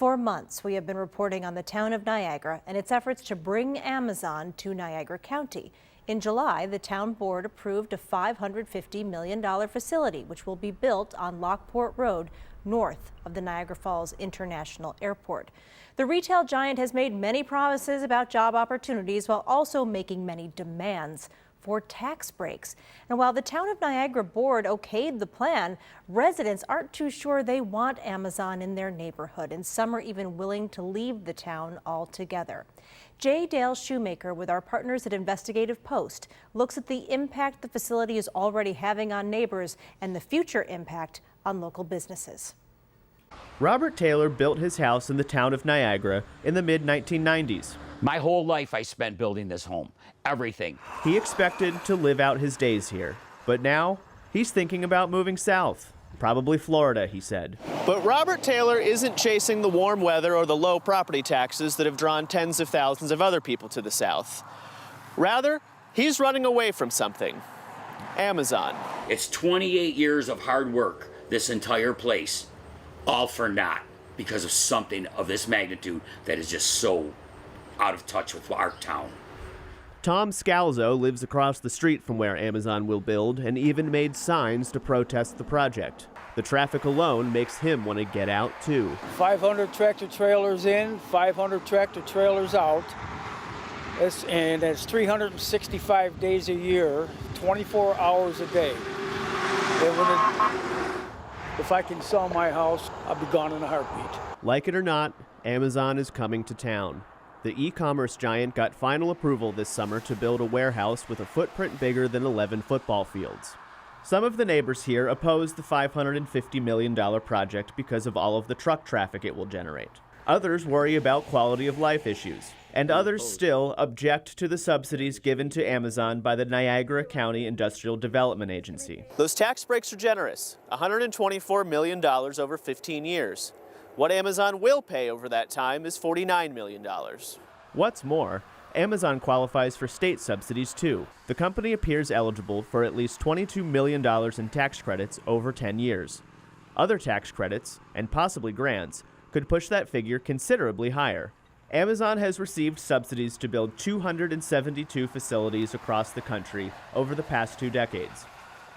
For months, we have been reporting on the town of Niagara and its efforts to bring Amazon to Niagara County. In July, the town board approved a $550 million facility, which will be built on Lockport Road, north of the Niagara Falls International Airport. The retail giant has made many promises about job opportunities while also making many demands for tax breaks. And while the town of Niagara board okayed the plan, residents aren't too sure they want Amazon in their neighborhood, and some are even willing to leave the town altogether. Dale Shoemaker with our partners at Investigative Post looks at the impact the facility is already having on neighbors and the future impact on local businesses. Robert Taylor built his house in the town of Niagara in the mid-1990s. My whole life I spent building this home, everything. He expected to live out his days here, but now he's thinking about moving south. Probably Florida, he said. But Robert Taylor isn't chasing the warm weather or the low property taxes that have drawn tens of thousands of other people to the south. Rather, he's running away from something. Amazon. It's 28 years of hard work, this entire place, all for naught because of something of this magnitude that is just so out of touch with our town. Tom Scalzo lives across the street from where Amazon will build and even made signs to protest the project. The traffic alone makes him want to get out too. 500 tractor trailers in, 500 tractor trailers out. And that's 365 days a year, 24 hours a day. If I can sell my house, I'll be gone in a heartbeat. Like it or not, Amazon is coming to town. The e-commerce giant got final approval this summer to build a warehouse with a footprint bigger than 11 football fields. Some of the neighbors here oppose the $550 million project because of all of the truck traffic it will generate. Others worry about quality of life issues. And others still object to the subsidies given to Amazon by the Niagara-County Industrial Development Agency. Those tax breaks are generous, $124 million over 15 years. What Amazon will pay over that time is $49 million. What's more, Amazon qualifies for state subsidies too. The company appears eligible for at least $22 million in tax credits over 10 years. Other tax credits, and possibly grants, could push that figure considerably higher. Amazon has received subsidies to build 272 facilities across the country over the past 2 decades.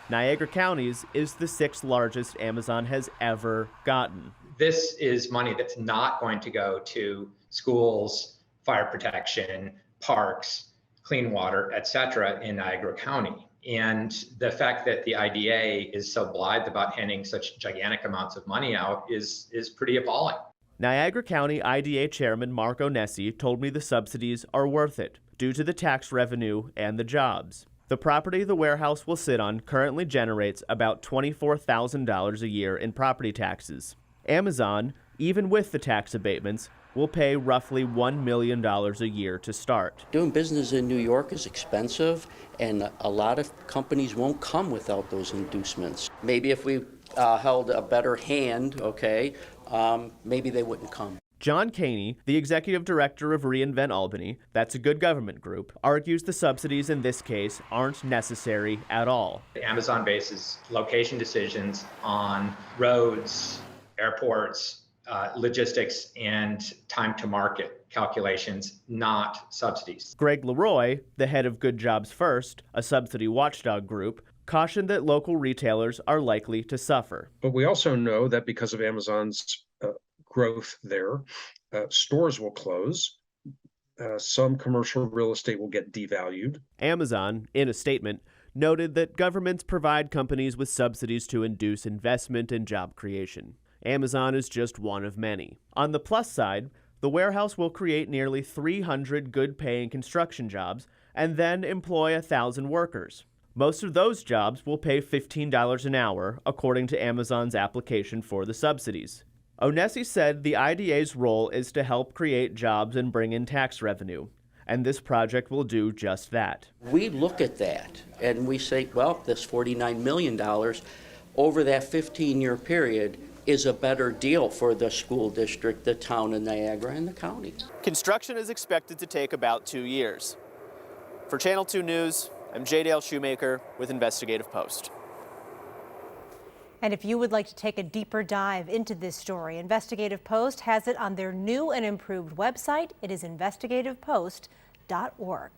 Niagara County's is the 6th largest Amazon has ever gotten. This is money that's not going to go to schools, fire protection, parks, clean water, etc. in Niagara County. And the fact that the IDA is so blithe about handing such gigantic amounts of money out is pretty appalling. Niagara County IDA Chairman Mark Onesi told me the subsidies are worth it due to the tax revenue and the jobs. The property the warehouse will sit on currently generates about $24,000 a year in property taxes. Amazon, even with the tax abatements, will pay roughly $1 million a year to start. Doing business in New York is expensive, and a lot of companies won't come without those inducements. Maybe if we held a better hand, maybe they wouldn't come. John Caney, the executive director of Reinvent Albany, that's a good government group, argues the subsidies in this case aren't necessary at all. Amazon bases location decisions on roads, airports, logistics, and time to market calculations, not subsidies. Greg Leroy, the head of Good Jobs First, a subsidy watchdog group, cautioned that local retailers are likely to suffer. But we also know that because of Amazon's growth there, stores will close. Some commercial real estate will get devalued. Amazon, in a statement, noted that governments provide companies with subsidies to induce investment and job creation. Amazon is just one of many. On the plus side, the warehouse will create nearly 300 good-paying construction jobs and then employ 1,000 workers. Most of those jobs will pay $15 an hour, according to Amazon's application for the subsidies. Onesi said the IDA's role is to help create jobs and bring in tax revenue, and this project will do just that. We look at that and we say, well, this $49 million over that 15-year period is a better deal for the school district, the town of Niagara, and the county. Construction is expected to take about 2 years. For Channel 2 News, I'm Dale Shoemaker with Investigative Post. And if you would like to take a deeper dive into this story, Investigative Post has it on their new and improved website. It is investigativepost.org.